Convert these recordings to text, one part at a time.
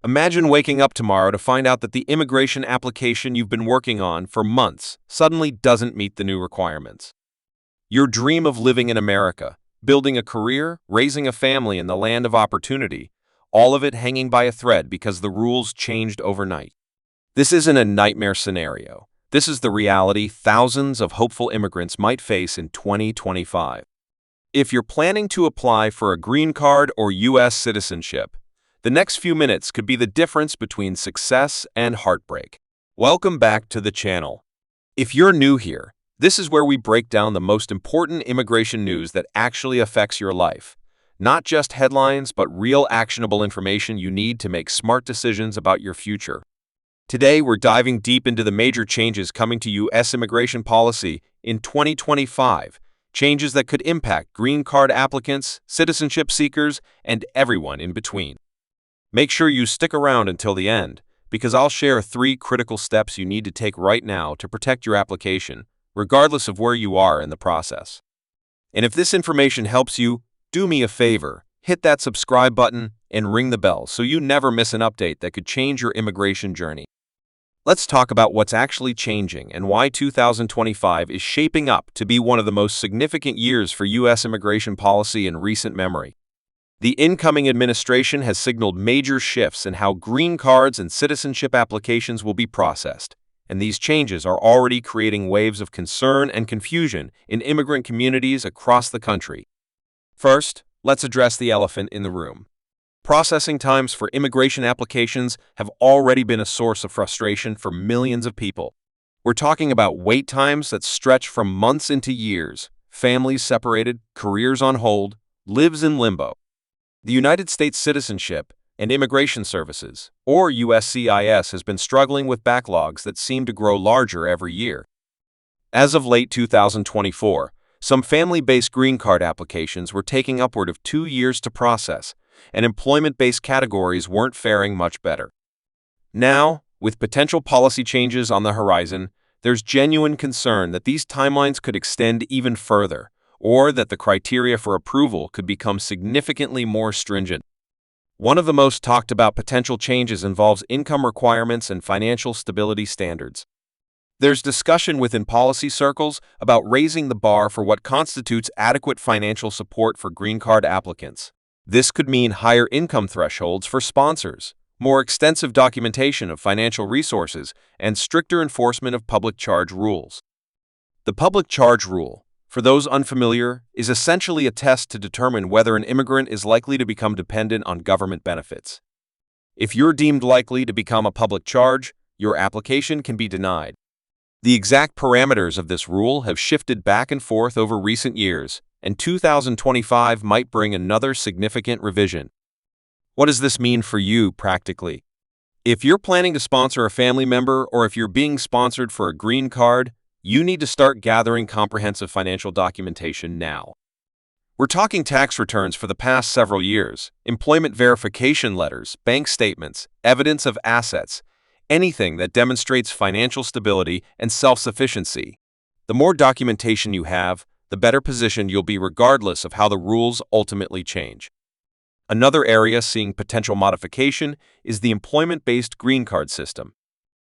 Imagine waking up tomorrow to find out that the immigration application you've been working on for months suddenly doesn't meet the new requirements. Your dream of living in America, building a career, raising a family in the land of opportunity, all of it hanging by a thread because the rules changed overnight. This isn't a nightmare scenario. This is the reality thousands of hopeful immigrants might face in 2025. If you're planning to apply for a green card or U.S. citizenship, the next few minutes could be the difference between success and heartbreak. Welcome back to the channel. If you're new here, this is where we break down the most important immigration news that actually affects your life. Not just headlines, but real actionable information you need to make smart decisions about your future. Today, we're diving deep into the major changes coming to U.S. immigration policy in 2025, changes that could impact green card applicants, citizenship seekers, and everyone in between. Make sure you stick around until the end, because I'll share 3 critical steps you need to take right now to protect your application, regardless of where you are in the process. And if this information helps you, do me a favor, hit that subscribe button and ring the bell so you never miss an update that could change your immigration journey. Let's talk about what's actually changing and why 2025 is shaping up to be one of the most significant years for U.S. immigration policy in recent memory. The incoming administration has signaled major shifts in how green cards and citizenship applications will be processed, and these changes are already creating waves of concern and confusion in immigrant communities across the country. First, let's address the elephant in the room. Processing times for immigration applications have already been a source of frustration for millions of people. We're talking about wait times that stretch from months into years, families separated, careers on hold, lives in limbo. The United States Citizenship and Immigration Services, or USCIS, has been struggling with backlogs that seem to grow larger every year. As of late 2024, some family-based green card applications were taking upward of 2 years to process, and employment-based categories weren't faring much better. Now, with potential policy changes on the horizon, there's genuine concern that these timelines could extend even further, or that the criteria for approval could become significantly more stringent. One of the most talked about potential changes involves income requirements and financial stability standards. There's discussion within policy circles about raising the bar for what constitutes adequate financial support for green card applicants. This could mean higher income thresholds for sponsors, more extensive documentation of financial resources, and stricter enforcement of public charge rules. The public charge rule, for those unfamiliar, is essentially a test to determine whether an immigrant is likely to become dependent on government benefits. If you're deemed likely to become a public charge, your application can be denied. The exact parameters of this rule have shifted back and forth over recent years, and 2025 might bring another significant revision. What does this mean for you practically? If you're planning to sponsor a family member or if you're being sponsored for a green card, you need to start gathering comprehensive financial documentation now. We're talking tax returns for the past several years, employment verification letters, bank statements, evidence of assets, anything that demonstrates financial stability and self-sufficiency. The more documentation you have, the better positioned you'll be regardless of how the rules ultimately change. Another area seeing potential modification is the employment-based green card system.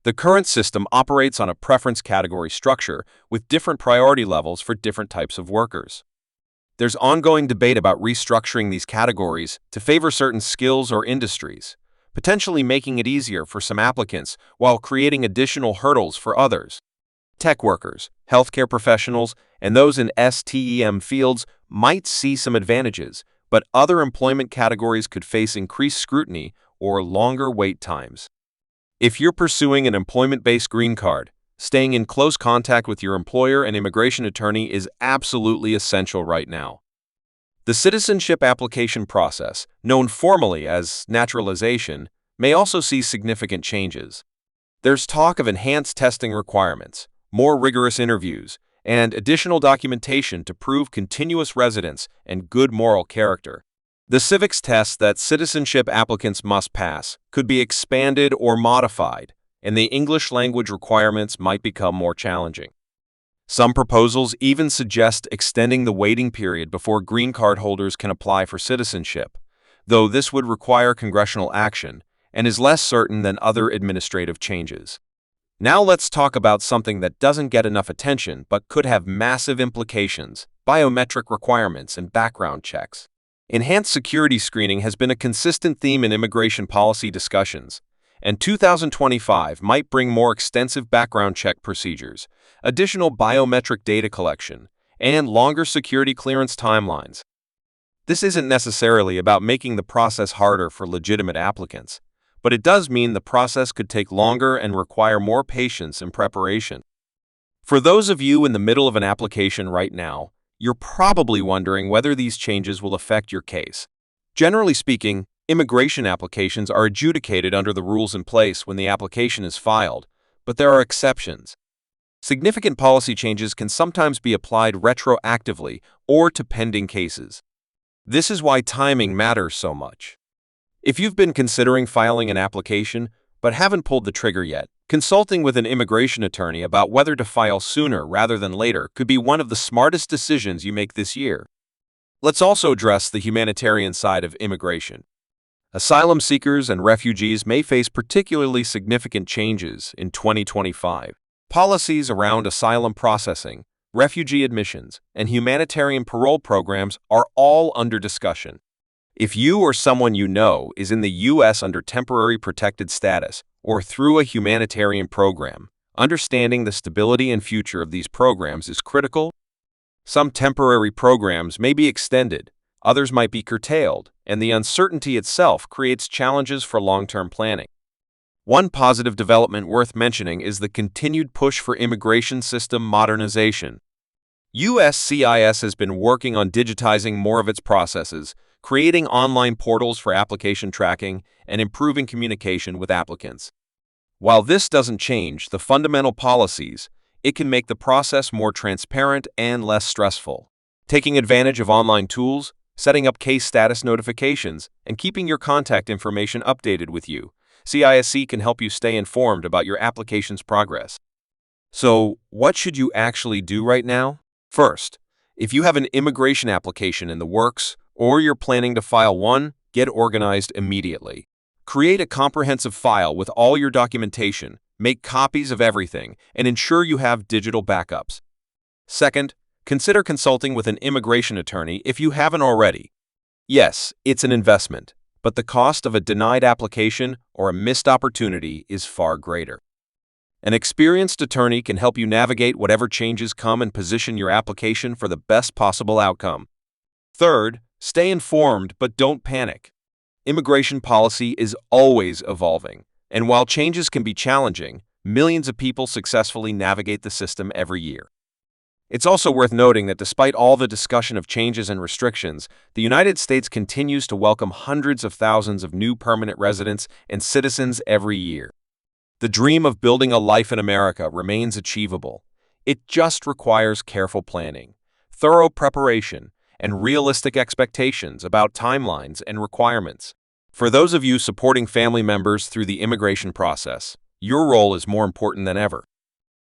The current system operates on a preference category structure with different priority levels for different types of workers. There's ongoing debate about restructuring these categories to favor certain skills or industries, potentially making it easier for some applicants while creating additional hurdles for others. Tech workers, healthcare professionals, and those in STEM fields might see some advantages, but other employment categories could face increased scrutiny or longer wait times. If you're pursuing an employment-based green card, staying in close contact with your employer and immigration attorney is absolutely essential right now. The citizenship application process, known formally as naturalization, may also see significant changes. There's talk of enhanced testing requirements, more rigorous interviews, and additional documentation to prove continuous residence and good moral character. The civics test that citizenship applicants must pass could be expanded or modified, and the English language requirements might become more challenging. Some proposals even suggest extending the waiting period before green card holders can apply for citizenship, though this would require congressional action, and is less certain than other administrative changes. Now let's talk about something that doesn't get enough attention but could have massive implications: biometric requirements and background checks. Enhanced security screening has been a consistent theme in immigration policy discussions, and 2025 might bring more extensive background check procedures, additional biometric data collection, and longer security clearance timelines. This isn't necessarily about making the process harder for legitimate applicants, but it does mean the process could take longer and require more patience and preparation. For those of you in the middle of an application right now, you're probably wondering whether these changes will affect your case. Generally speaking, immigration applications are adjudicated under the rules in place when the application is filed, but there are exceptions. Significant policy changes can sometimes be applied retroactively or to pending cases. This is why timing matters so much. If you've been considering filing an application but haven't pulled the trigger yet, consulting with an immigration attorney about whether to file sooner rather than later could be one of the smartest decisions you make this year. Let's also address the humanitarian side of immigration. Asylum seekers and refugees may face particularly significant changes in 2025. Policies around asylum processing, refugee admissions, and humanitarian parole programs are all under discussion. If you or someone you know is in the U.S. under temporary protected status or through a humanitarian program, understanding the stability and future of these programs is critical. Some temporary programs may be extended, others might be curtailed, and the uncertainty itself creates challenges for long-term planning. One positive development worth mentioning is the continued push for immigration system modernization. USCIS has been working on digitizing more of its processes, creating online portals for application tracking, and improving communication with applicants. While this doesn't change the fundamental policies, it can make the process more transparent and less stressful. Taking advantage of online tools, setting up case status notifications, and keeping your contact information updated with you, CISC can help you stay informed about your application's progress. So, what should you actually do right now? First, if you have an immigration application in the works, or you're planning to file one, get organized immediately. Create a comprehensive file with all your documentation, make copies of everything, and ensure you have digital backups. Second, consider consulting with an immigration attorney if you haven't already. Yes, it's an investment, but the cost of a denied application or a missed opportunity is far greater. An experienced attorney can help you navigate whatever changes come and position your application for the best possible outcome. Third, stay informed but don't panic. Immigration policy is always evolving, and while changes can be challenging, millions of people successfully navigate the system every year. It's also worth noting that despite all the discussion of changes and restrictions, the United States continues to welcome hundreds of thousands of new permanent residents and citizens every year. The dream of building a life in America remains achievable. It just requires careful planning, thorough preparation, and realistic expectations about timelines and requirements. For those of you supporting family members through the immigration process, your role is more important than ever.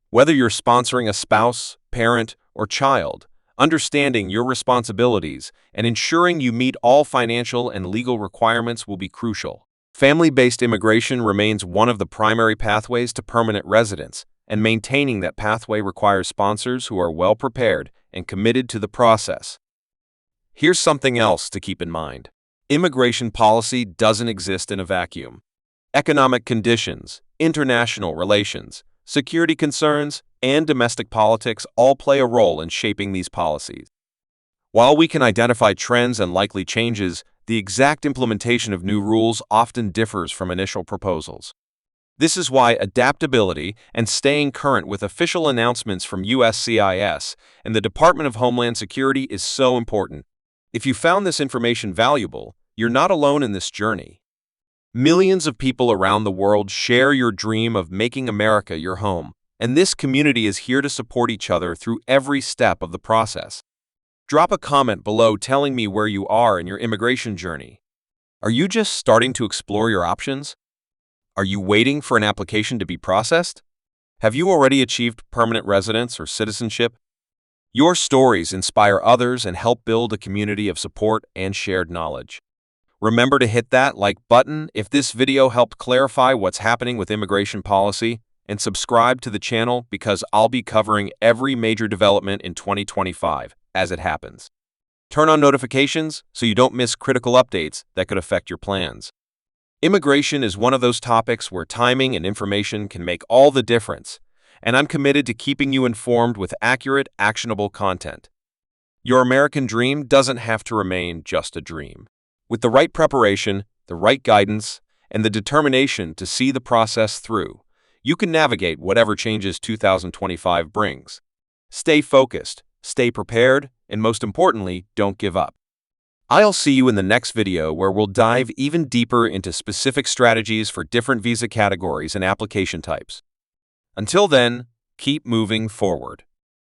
Whether you're sponsoring a spouse, parent, or child, understanding your responsibilities and ensuring you meet all financial and legal requirements will be crucial. Family-based immigration remains one of the primary pathways to permanent residence, and maintaining that pathway requires sponsors who are well prepared and committed to the process. Here's something else to keep in mind. Immigration policy doesn't exist in a vacuum. Economic conditions, international relations, security concerns, and domestic politics all play a role in shaping these policies. While we can identify trends and likely changes, the exact implementation of new rules often differs from initial proposals. This is why adaptability and staying current with official announcements from USCIS and the Department of Homeland Security is so important. If you found this information valuable, you're not alone in this journey. Millions of people around the world share your dream of making America your home, and this community is here to support each other through every step of the process. Drop a comment below telling me where you are in your immigration journey. Are you just starting to explore your options? Are you waiting for an application to be processed? Have you already achieved permanent residence or citizenship? Your stories inspire others and help build a community of support and shared knowledge. Remember to hit that like button if this video helped clarify what's happening with immigration policy, and subscribe to the channel because I'll be covering every major development in 2025 as it happens. Turn on notifications so you don't miss critical updates that could affect your plans. Immigration is one of those topics where timing and information can make all the difference, and I'm committed to keeping you informed with accurate, actionable content. Your American dream doesn't have to remain just a dream. With the right preparation, the right guidance, and the determination to see the process through, you can navigate whatever changes 2025 brings. Stay focused, stay prepared, and most importantly, don't give up. I'll see you in the next video where we'll dive even deeper into specific strategies for different visa categories and application types. Until then, keep moving forward.